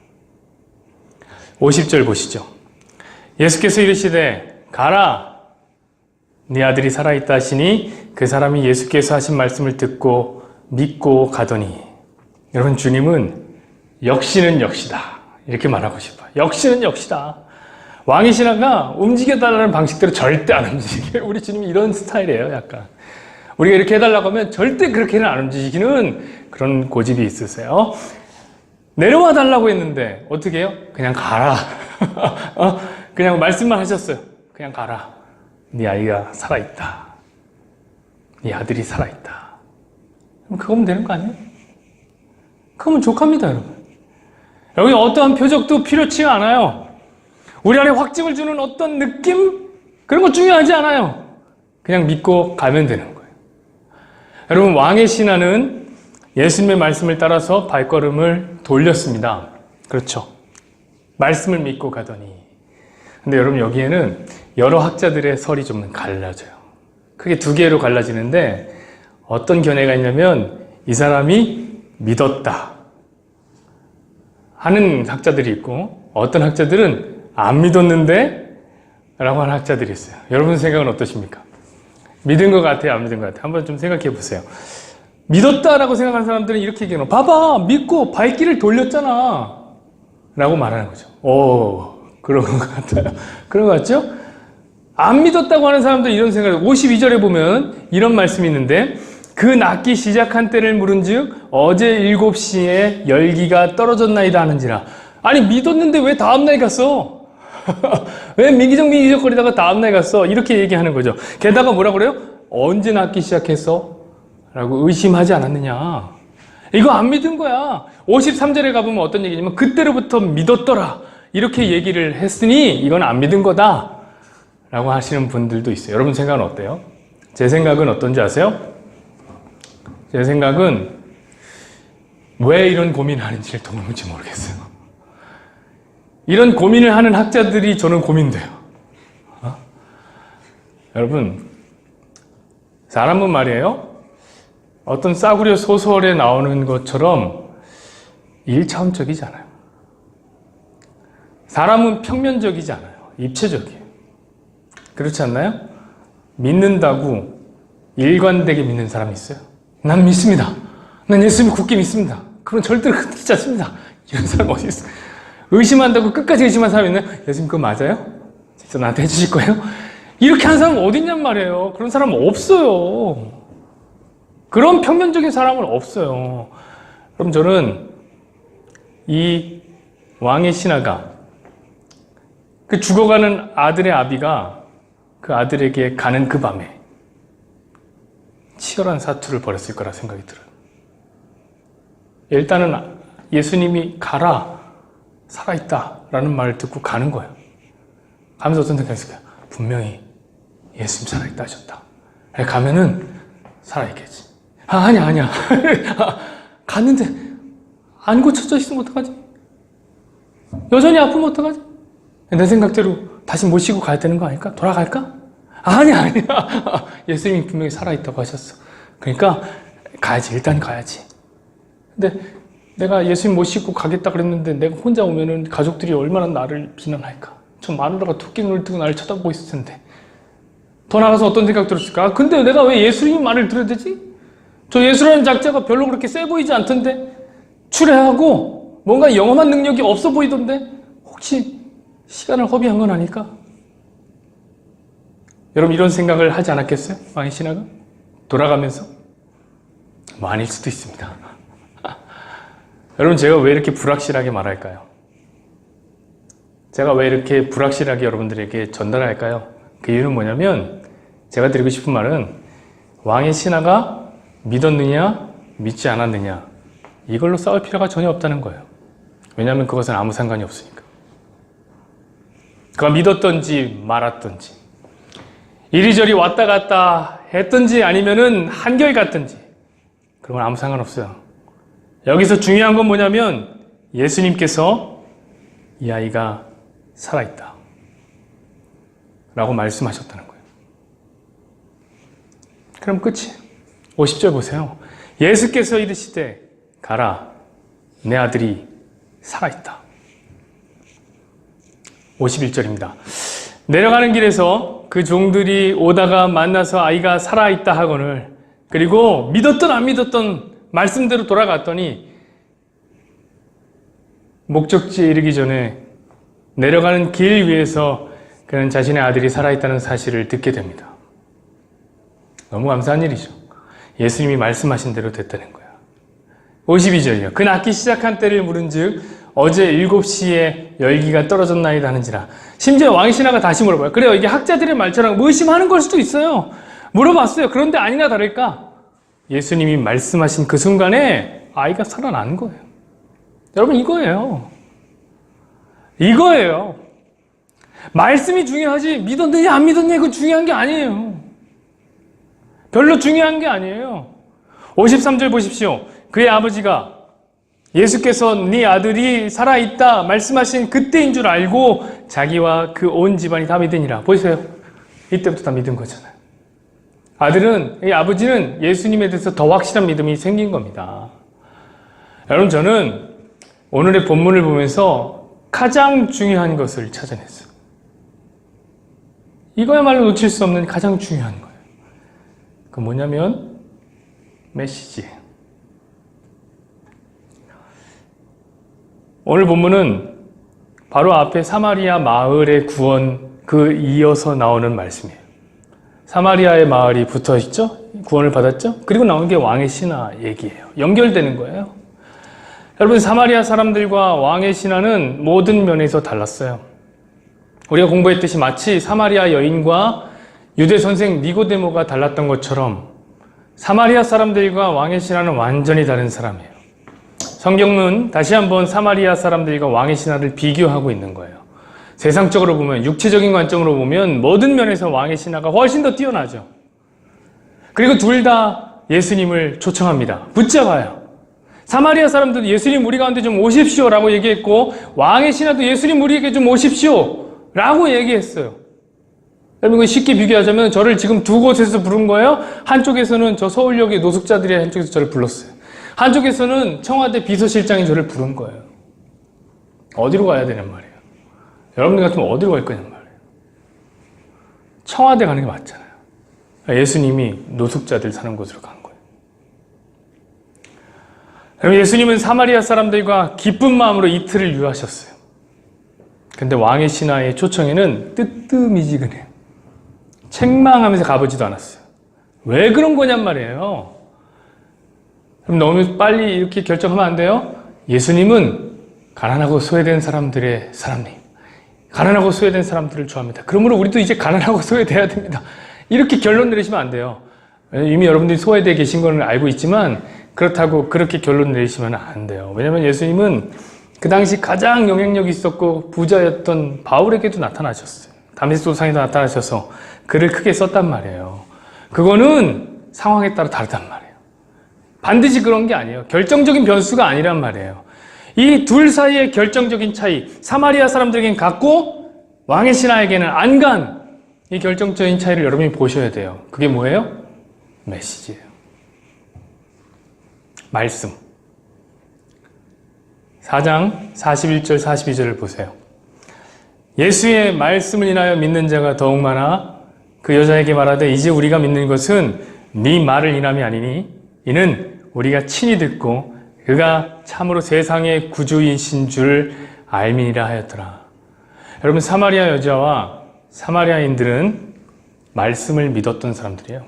50절 보시죠. 예수께서 이르시되 가라, 네 아들이 살아있다 하시니 그 사람이 예수께서 하신 말씀을 듣고 믿고 가더니. 여러분, 주님은 역시는 역시다 이렇게 말하고 싶어요. 역시는 역시다. 왕의 신하가 움직여달라는 방식대로 절대 안 움직여요. 우리 주님이 이런 스타일이에요. 약간 우리가 이렇게 해달라고 하면 절대 그렇게는 안 움직이는 그런 고집이 있으세요. 내려와 달라고 했는데 어떻게 해요? 그냥 가라. 그냥 말씀만 하셨어요. 그냥 가라. 네 아이가 살아있다. 네 아들이 살아있다. 그럼 그거면 되는 거 아니에요? 그거면 족합니다, 여러분. 여기 어떠한 표적도 필요치 않아요. 우리 안에 확증을 주는 어떤 느낌? 그런 거 중요하지 않아요. 그냥 믿고 가면 되는 거예요. 여러분, 왕의 신하는 예수님의 말씀을 따라서 발걸음을 돌렸습니다. 그렇죠. 말씀을 믿고 가더니. 근데 여러분, 여기에는 여러 학자들의 설이 좀 갈라져요. 크게 두 개로 갈라지는데 어떤 견해가 있냐면 이 사람이 믿었다 하는 학자들이 있고, 어떤 학자들은 안 믿었는데 라고 하는 학자들이 있어요. 여러분 생각은 어떠십니까? 믿은 것 같아요? 안 믿은 것 같아요? 한번 좀 생각해 보세요. 믿었다라고 생각하는 사람들은 이렇게 얘기해요. 봐봐, 믿고 발길을 돌렸잖아 라고 말하는 거죠. 오, 그런 것 같아요. 그런 것 같죠? 안 믿었다고 하는 사람들은 이런 생각을, 52절에 보면 이런 말씀이 있는데, 그 낫기 시작한 때를 물은즉 어제 7시에 열기가 떨어졌나이다 하는지라. 아니, 믿었는데 왜 다음날 갔어? 왜 미기적거리다가 다음날 갔어? 이렇게 얘기하는 거죠. 게다가 뭐라 그래요? 언제 낫기 시작했어? 라고 의심하지 않았느냐. 이거 안 믿은 거야. 53절에 가보면 어떤 얘기냐면 그때로부터 믿었더라 이렇게 얘기를 했으니 이건 안 믿은 거다 라고 하시는 분들도 있어요. 여러분 생각은 어때요? 제 생각은 어떤지 아세요? 제 생각은 왜 이런 고민을 하는지를 도무지 모르겠어요. 이런 고민을 하는 학자들이 저는 고민돼요. 여러분, 사람은 말이에요, 어떤 싸구려 소설에 나오는 것처럼 1차원적이지 않아요. 사람은 평면적이지 않아요. 입체적이에요. 그렇지 않나요? 믿는다고 일관되게 믿는 사람이 있어요? 난 믿습니다. 난 예수님을 굳게 믿습니다. 그건 절대로 믿지 않습니다. 이런 사람 어디 있어요? 의심한다고 끝까지 의심한 사람이 있나요? 예수님 그거 맞아요? 진짜 나한테 해주실 거예요? 이렇게 하는 사람은 어디 있냔 말이에요. 그런 사람은 없어요. 그런 평면적인 사람은 없어요. 그럼 저는 이 왕의 신하가 그 죽어가는 아들의 아비가 그 아들에게 가는 그 밤에 치열한 사투를 벌였을 거라 생각이 들어요. 일단은 예수님이 가라, 살아있다 라는 말을 듣고 가는 거예요. 가면서 어떤 생각이 있을까요? 분명히 예수님 살아있다 하셨다. 가면은 살아있겠지. 아니야. 갔는데 안 고쳐져 있으면 어떡하지? 여전히 아프면 어떡하지? 내 생각대로 다시 모시고 가야 되는 거 아닐까? 돌아갈까? 아니야. 예수님이 분명히 살아있다고 하셨어. 그러니까 가야지. 일단 가야지. 근데 내가 예수님 모시고 가겠다 그랬는데 내가 혼자 오면은 가족들이 얼마나 나를 비난할까? 저 마누라가 토끼 눈을 뜨고 나를 쳐다보고 있을 텐데. 더 나가서 어떤 생각 들었을까? 근데 내가 왜 예수님 말을 들어야 되지? 저 예수라는 작자가 별로 그렇게 세 보이지 않던데? 추레하고 뭔가 영험한 능력이 없어 보이던데? 혹시 시간을 허비한 건 아닐까? 여러분 이런 생각을 하지 않았겠어요? 왕의 신하가? 돌아가면서? 뭐 아닐 수도 있습니다. 여러분 제가 왜 이렇게 불확실하게 말할까요? 제가 왜 이렇게 불확실하게 여러분들에게 전달할까요? 그 이유는 뭐냐면 제가 드리고 싶은 말은 왕의 신하가 믿었느냐 믿지 않았느냐 이걸로 싸울 필요가 전혀 없다는 거예요. 왜냐하면 그것은 아무 상관이 없으니까. 그가 믿었던지 말았던지, 이리저리 왔다 갔다 했던지 아니면은 한결같던지, 그런 건 아무 상관없어요. 여기서 중요한 건 뭐냐면 예수님께서 이 아이가 살아있다 라고 말씀하셨다는 거예요. 그럼 끝이. 50절 보세요. 예수께서 이르시되 가라, 내 아들이 살아있다. 51절입니다. 내려가는 길에서 그 종들이 오다가 만나서 아이가 살아있다 하거늘, 그리고 믿었던 안 믿었던 말씀대로 돌아갔더니 목적지에 이르기 전에 내려가는 길 위에서 그는 자신의 아들이 살아있다는 사실을 듣게 됩니다. 너무 감사한 일이죠. 예수님이 말씀하신 대로 됐다는 거야. 52절이요. 그 낳기 시작한 때를 물은즉 어제 7시에 열기가 떨어졌나이다 하는지라. 심지어 왕의 신하가 다시 물어봐요. 그래요, 이게 학자들의 말처럼 의심하는 걸 수도 있어요. 물어봤어요. 그런데 아니나 다를까 예수님이 말씀하신 그 순간에 아이가 살아난 거예요. 여러분, 이거예요. 말씀이 중요하지 믿었느냐 안 믿었느냐 그거 중요한 게 아니에요. 별로 중요한 게 아니에요. 53절 보십시오. 그의 아버지가 예수께서 네 아들이 살아있다 말씀하신 그때인 줄 알고 자기와 그 온 집안이 다 믿으니라. 보세요. 이때부터 다 믿은 거잖아요. 이 아버지는 예수님에 대해서 더 확실한 믿음이 생긴 겁니다. 여러분, 저는 오늘의 본문을 보면서 가장 중요한 것을 찾아냈어요. 이거야말로 놓칠 수 없는 가장 중요한 거예요. 그 뭐냐면 메시지예요. 오늘 본문은 바로 앞에 사마리아 마을의 구원 그 이어서 나오는 말씀이에요. 사마리아의 마을이 붙어 있죠? 구원을 받았죠? 그리고 나오는 게 왕의 신하 얘기예요. 연결되는 거예요. 여러분, 사마리아 사람들과 왕의 신하는 모든 면에서 달랐어요. 우리가 공부했듯이 마치 사마리아 여인과 유대 선생 니고데모가 달랐던 것처럼 사마리아 사람들과 왕의 신하는 완전히 다른 사람이에요. 성경은 다시 한번 사마리아 사람들과 왕의 신하를 비교하고 있는 거예요. 세상적으로 보면, 육체적인 관점으로 보면 모든 면에서 왕의 신하가 훨씬 더 뛰어나죠. 그리고 둘 다 예수님을 초청합니다. 붙잡아요. 사마리아 사람들도 예수님 우리 가운데 좀 오십시오 라고 얘기했고, 왕의 신하도 예수님 우리에게 좀 오십시오 라고 얘기했어요. 여러분, 쉽게 비교하자면 저를 지금 두 곳에서 부른 거예요. 한쪽에서는 저 서울역의 노숙자들이 한쪽에서 저를 불렀어요. 한쪽에서는 청와대 비서실장이 저를 부른 거예요. 어디로 가야 되는 말이에요? 여러분들 같으면 어디로 갈 거냐는 말이에요. 청와대 가는 게 맞잖아요. 예수님이 노숙자들 사는 곳으로 간 거예요. 여러분, 예수님은 사마리아 사람들과 기쁜 마음으로 이틀을 유하셨어요. 근데 왕의 신하의 초청에는 뜨뜻미지근해요. 책망하면서 가보지도 않았어요. 왜 그런 거냔 말이에요. 그럼 너무 빨리 이렇게 결정하면 안 돼요. 예수님은 가난하고 소외된 사람들의 사람님, 가난하고 소외된 사람들을 좋아합니다. 그러므로 우리도 이제 가난하고 소외돼야 됩니다. 이렇게 결론 내리시면 안 돼요. 이미 여러분들이 소외되어 계신 걸 알고 있지만 그렇다고 그렇게 결론 내리시면 안 돼요. 왜냐하면 예수님은 그 당시 가장 영향력이 있었고 부자였던 바울에게도 나타나셨어요. 다메섹 도상에도 나타나셔서 글을 크게 썼단 말이에요. 그거는 상황에 따라 다르단 말이에요. 반드시 그런 게 아니에요. 결정적인 변수가 아니란 말이에요. 이 둘 사이의 결정적인 차이, 사마리아 사람들에겐 갔고 왕의 신하에게는 안 간 이 결정적인 차이를 여러분이 보셔야 돼요. 그게 뭐예요? 메시지예요. 말씀. 4장 41절 42절을 보세요. 예수의 말씀을 인하여 믿는 자가 더욱 많아 그 여자에게 말하되 이제 우리가 믿는 것은 네 말을 인함이 아니니 이는 우리가 친히 듣고 그가 참으로 세상의 구주이신 줄 알미니라 하였더라. 여러분, 사마리아 여자와 사마리아인들은 말씀을 믿었던 사람들이에요.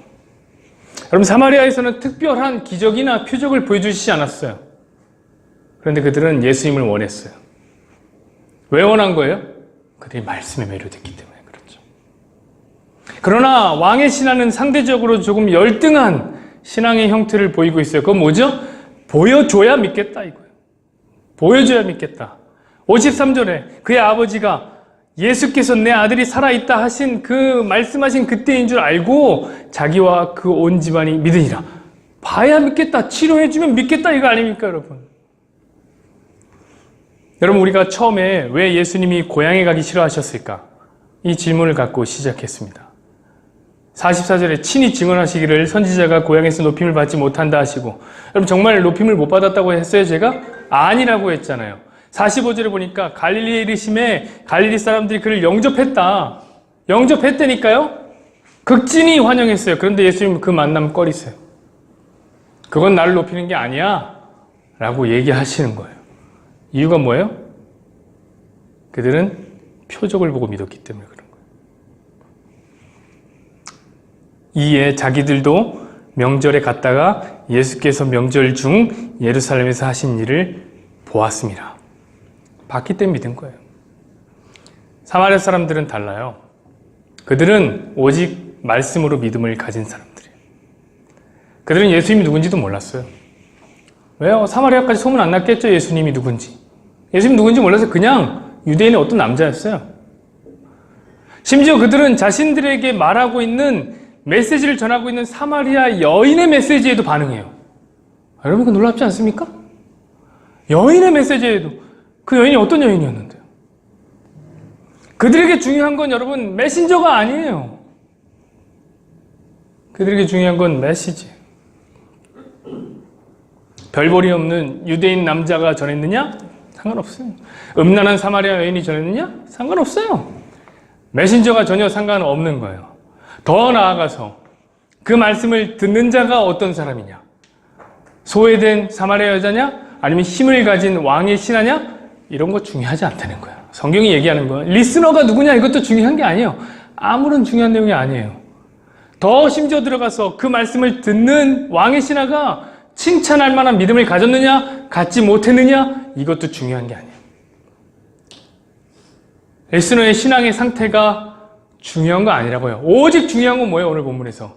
여러분, 사마리아에서는 특별한 기적이나 표적을 보여주시지 않았어요. 그런데 그들은 예수님을 원했어요. 왜 원한 거예요? 그들이 말씀에 매료됐기 때문에 그렇죠. 그러나 왕의 신하는 상대적으로 조금 열등한 신앙의 형태를 보이고 있어요. 그건 뭐죠? 보여줘야 믿겠다 이거예요. 보여줘야 믿겠다. 53절에 그의 아버지가 예수께서 내 아들이 살아있다 하신 그 말씀하신 그때인 줄 알고 자기와 그 온 집안이 믿으니라. 봐야 믿겠다. 치료해주면 믿겠다. 이거 아닙니까, 여러분? 여러분, 우리가 처음에 왜 예수님이 고향에 가기 싫어하셨을까? 이 질문을 갖고 시작했습니다. 44절에 친히 증언하시기를 선지자가 고향에서 높임을 받지 못한다 하시고, 여러분 정말 높임을 못 받았다고 했어요, 제가? 아니라고 했잖아요. 45절에 보니까 갈릴리에 이르심에 갈릴리 사람들이 그를 영접했다. 영접했다니까요? 극진히 환영했어요. 그런데 예수님 그 만남 꺼리세요. 그건 나를 높이는 게 아니야 라고 얘기하시는 거예요. 이유가 뭐예요? 그들은 표적을 보고 믿었기 때문에 그런 거예요. 이에 자기들도 명절에 갔다가 예수께서 명절 중 예루살렘에서 하신 일을 보았습니다. 봤기 때문에 믿은 거예요. 사마리아 사람들은 달라요. 그들은 오직 말씀으로 믿음을 가진 사람들이에요. 그들은 예수님이 누군지도 몰랐어요. 왜요? 사마리아까지 소문 안 났겠죠, 예수님이 누군지. 예수님 누군지 몰라서 그냥 유대인의 어떤 남자였어요. 심지어 그들은 자신들에게 말하고 있는 메시지를 전하고 있는 사마리아 여인의 메시지에도 반응해요. 여러분, 그 놀랍지 않습니까? 여인의 메시지에도. 그 여인이 어떤 여인이었는데요? 그들에게 중요한 건 여러분 메신저가 아니에요. 그들에게 중요한 건 메시지. 별볼이 없는 유대인 남자가 전했느냐? 상관없어요. 음란한 사마리아 여인이 전했느냐? 상관없어요. 메신저가 전혀 상관없는 거예요. 더 나아가서 그 말씀을 듣는 자가 어떤 사람이냐? 소외된 사마리아 여자냐? 아니면 힘을 가진 왕의 신하냐? 이런 거 중요하지 않다는 거예요. 성경이 얘기하는 거예요. 리스너가 누구냐? 이것도 중요한 게 아니에요. 아무런 중요한 내용이 아니에요. 더 심지어 들어가서 그 말씀을 듣는 왕의 신하가 칭찬할 만한 믿음을 가졌느냐? 갖지 못했느냐? 이것도 중요한 게 아니에요. 리스너의 신앙의 상태가 중요한 거 아니라고요. 오직 중요한 건 뭐예요? 오늘 본문에서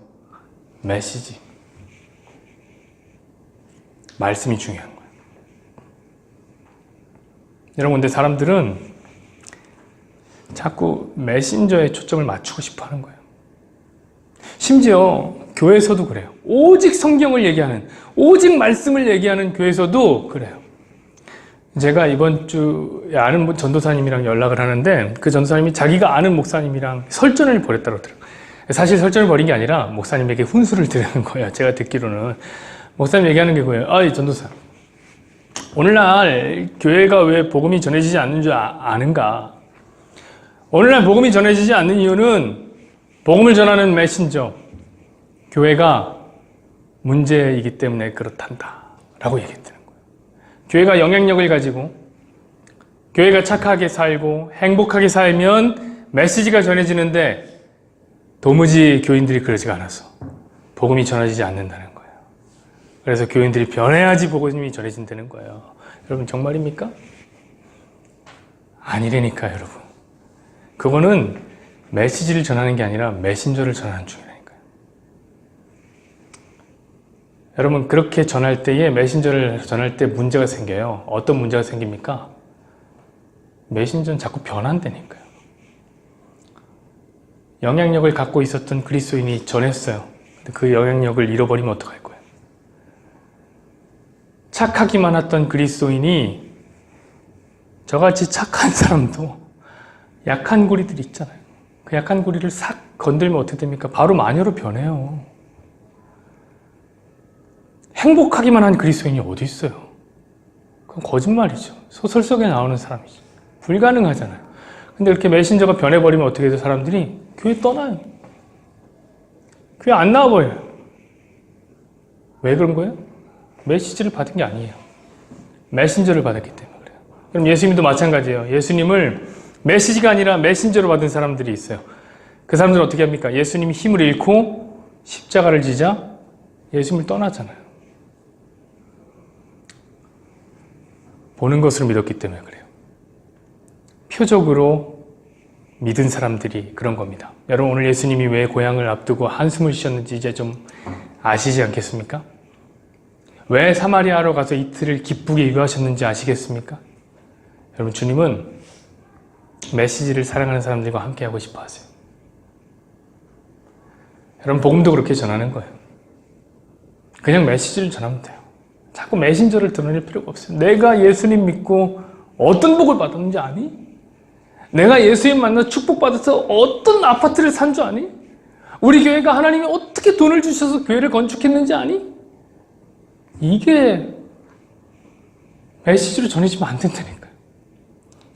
메시지. 말씀이 중요한 거예요. 여러분, 근데 사람들은 자꾸 메신저에 초점을 맞추고 싶어 하는 거예요. 심지어 교회에서도 그래요. 오직 성경을 얘기하는, 오직 말씀을 얘기하는 교회에서도 그래요. 제가 이번 주에 아는 전도사님이랑 연락을 하는데 그 전도사님이 자기가 아는 목사님이랑 설전을 벌였다고 하더라고요. 사실 설전을 벌인 게 아니라 목사님에게 훈수를 드리는 거예요. 제가 듣기로는. 목사님 얘기하는 게 뭐예요? 이 전도사. 오늘날 교회가 왜 복음이 전해지지 않는 줄 아는가? 오늘날 복음이 전해지지 않는 이유는 복음을 전하는 메신저, 교회가 문제이기 때문에 그렇단다 라고 얘기했다는 거예요. 교회가 영향력을 가지고 교회가 착하게 살고 행복하게 살면 메시지가 전해지는데 도무지 교인들이 그러지가 않아서 복음이 전해지지 않는다는 거예요. 그래서 교인들이 변해야지 복음이 전해진다는 거예요. 여러분 정말입니까? 아니라니까요, 여러분. 그거는 메시지를 전하는 게 아니라 메신저를 전하는 중이라니까요. 여러분 그렇게 전할 때에 메신저를 전할 때 문제가 생겨요. 어떤 문제가 생깁니까? 메신저는 자꾸 변한다니까요. 영향력을 갖고 있었던 그리스도인이 전했어요. 근데 그 영향력을 잃어버리면 어떡할 거예요? 착하기만 했던 그리스도인이 저같이 착한 사람도 약한 고리들이 있잖아요. 그 약한 고리를 싹 건들면 어떻게 됩니까? 바로 마녀로 변해요. 행복하기만 한 그리스도인이 어디 있어요? 그건 거짓말이죠. 소설 속에 나오는 사람이죠. 불가능하잖아요. 근데 이렇게 메신저가 변해버리면 어떻게 돼요? 사람들이 교회 떠나요. 교회 안 나와버려요. 왜 그런 거예요? 메시지를 받은 게 아니에요. 메신저를 받았기 때문에 그래요. 그럼 예수님도 마찬가지예요. 예수님을 메시지가 아니라 메신저로 받은 사람들이 있어요. 그 사람들은 어떻게 합니까? 예수님이 힘을 잃고 십자가를 지자 예수님을 떠나잖아요. 보는 것으로 믿었기 때문에 그래요. 표적으로 믿은 사람들이 그런 겁니다. 여러분 오늘 예수님이 왜 고향을 앞두고 한숨을 쉬었는지 이제 좀 아시지 않겠습니까? 왜 사마리아로 가서 이틀을 기쁘게 유하셨는지 아시겠습니까? 여러분, 주님은 메시지를 사랑하는 사람들과 함께 하고 싶어 하세요. 여러분, 복음도 그렇게 전하는 거예요. 그냥 메시지를 전하면 돼요. 자꾸 메신저를 드러낼 필요가 없어요. 내가 예수님 믿고 어떤 복을 받았는지 아니? 내가 예수님 만나 축복받아서 어떤 아파트를 산 줄 아니? 우리 교회가 하나님이 어떻게 돈을 주셔서 교회를 건축했는지 아니? 이게 메시지로 전해지면 안 된다니까요.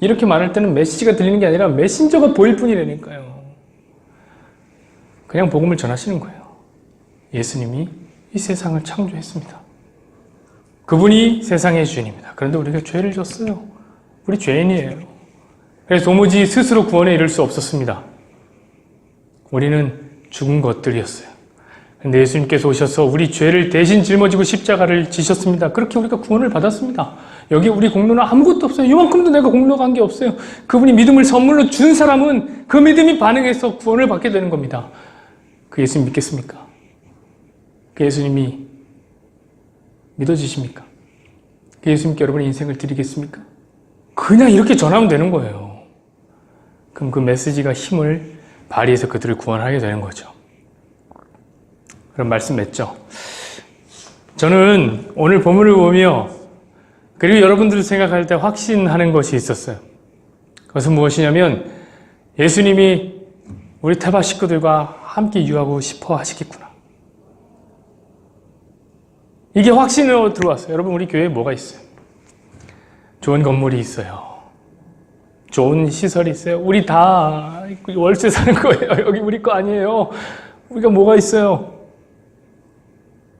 이렇게 말할 때는 메시지가 들리는 게 아니라 메신저가 보일 뿐이라니까요. 그냥 복음을 전하시는 거예요. 예수님이 이 세상을 창조했습니다. 그분이 세상의 주인입니다. 그런데 우리가 죄를 졌어요. 우리 죄인이에요. 그래서 도무지 스스로 구원에 이를 수 없었습니다. 우리는 죽은 것들이었어요. 그런데 예수님께서 오셔서 우리 죄를 대신 짊어지고 십자가를 지셨습니다. 그렇게 우리가 구원을 받았습니다. 여기 우리 공로는 아무것도 없어요. 이만큼도 내가 공로가 한 게 없어요. 그분이 믿음을 선물로 준 사람은 그 믿음이 반응해서 구원을 받게 되는 겁니다. 그 예수님 믿겠습니까? 그 예수님이 믿어지십니까? 그 예수님께 여러분의 인생을 드리겠습니까? 그냥 이렇게 전하면 되는 거예요. 그럼 그 메시지가 힘을 발휘해서 그들을 구원하게 되는 거죠. 그런 말씀 맺죠. 저는 오늘 본문을 보며 그리고 여러분들 생각할 때 확신하는 것이 있었어요. 그것은 무엇이냐면 예수님이 우리 태바 식구들과 함께 유하고 싶어 하시겠구나. 이게 확신으로 들어왔어요. 여러분, 우리 교회에 뭐가 있어요? 좋은 건물이 있어요. 좋은 시설이 있어요. 우리 다 월세 사는 거예요. 여기 우리 거 아니에요. 우리가 뭐가 있어요?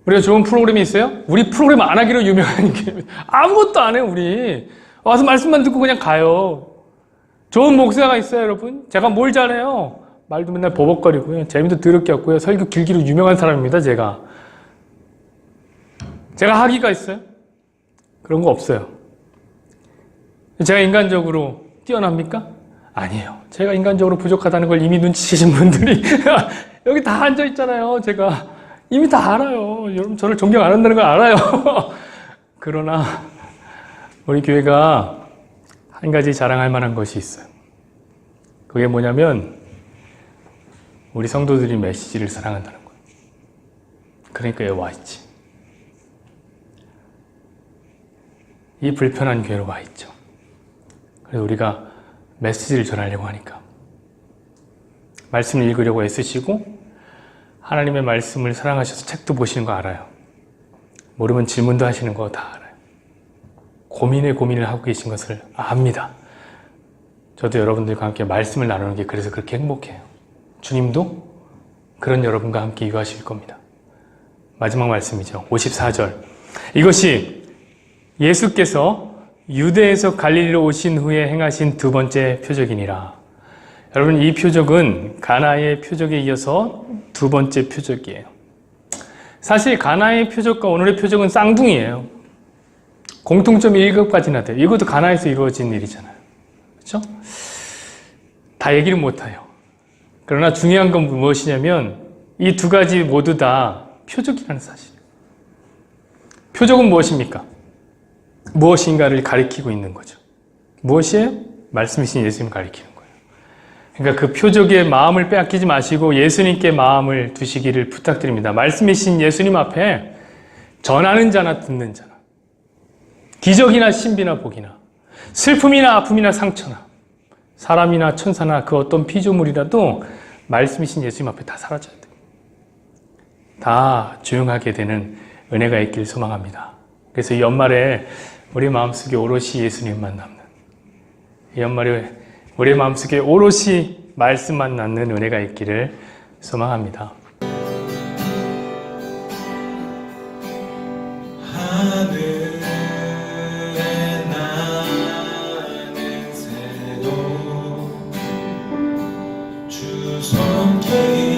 우리가 좋은 프로그램이 있어요? 우리 프로그램 안 하기로 유명한 게 아무것도 안 해요. 우리 와서 말씀만 듣고 그냥 가요. 좋은 목사가 있어요. 여러분, 제가 뭘 잘해요? 말도 맨날 버벅거리고요. 재미도 더럽게 없고요. 설교 길기로 유명한 사람입니다. 제가 학위가 있어요? 그런 거 없어요. 제가 인간적으로 뛰어납니까? 아니에요. 제가 인간적으로 부족하다는 걸 이미 눈치채신 분들이 여기 다 앉아있잖아요. 제가 이미 다 알아요. 여러분, 저를 존경 안 한다는 걸 알아요. 그러나 우리 교회가 한 가지 자랑할 만한 것이 있어요. 그게 뭐냐면 우리 성도들이 메시지를 사랑한다는 거예요. 그러니까 여기 와 있지. 이 불편한 교회로 와 있죠. 그래서 우리가 메시지를 전하려고 하니까 말씀을 읽으려고 애쓰시고 하나님의 말씀을 사랑하셔서 책도 보시는 거 알아요. 모르면 질문도 하시는 거 다 알아요. 고민을 하고 계신 것을 압니다. 저도 여러분들과 함께 말씀을 나누는 게 그래서 그렇게 행복해요. 주님도 그런 여러분과 함께 유하실 겁니다. 마지막 말씀이죠. 54절. 이것이 예수께서 유대에서 갈릴리로 오신 후에 행하신 두 번째 표적이니라. 여러분, 이 표적은 가나의 표적에 이어서 두 번째 표적이에요. 사실 가나의 표적과 오늘의 표적은 쌍둥이에요. 공통점이 1급까지나 돼요. 이것도 가나에서 이루어진 일이잖아요. 그렇죠? 다 얘기를 못해요. 그러나 중요한 건 무엇이냐면 이 두 가지 모두 다 표적이라는 사실이에요. 표적은 무엇입니까? 무엇인가를 가리키고 있는 거죠. 무엇이에요? 말씀이신 예수님을 가리키는 거예요. 그러니까 그 표적의 마음을 빼앗기지 마시고 예수님께 마음을 두시기를 부탁드립니다. 말씀이신 예수님 앞에 전하는 자나 듣는 자나, 기적이나 신비나 복이나, 슬픔이나 아픔이나 상처나, 사람이나 천사나 그 어떤 피조물이라도 말씀이신 예수님 앞에 다 사라져야 돼요. 다 조용하게 되는 은혜가 있기를 소망합니다. 그래서 이 연말에 우리 마음속에 오롯이 예수님만 남는, 이 연말에 우리 마음속에 오롯이 말씀만 남는 은혜가 있기를 소망합니다. 하늘에 나는 새도 주 손길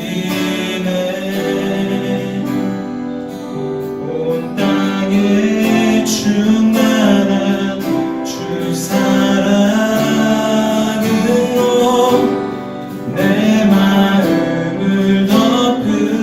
돌보시네. 온 땅에 충만한 주 사랑으로 내 마음을 덮으소서.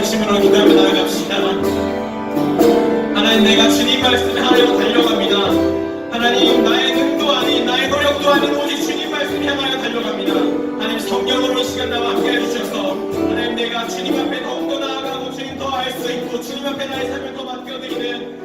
양심으로 기도하며 나아갑시다. 하나님, 내가 주님 말씀을 하려 달려갑니다. 하나님, 나의 능도 아닌, 나의 노력도 아닌 오직 주님 말씀을 향하여 달려갑니다. 하나님, 성령으로 이 시간 나와 함께 해주셔서 하나님, 내가 주님 앞에 더욱더 나아가고 주님 더 알 수 있고 주님 앞에 나의 삶을 더 맡겨드리는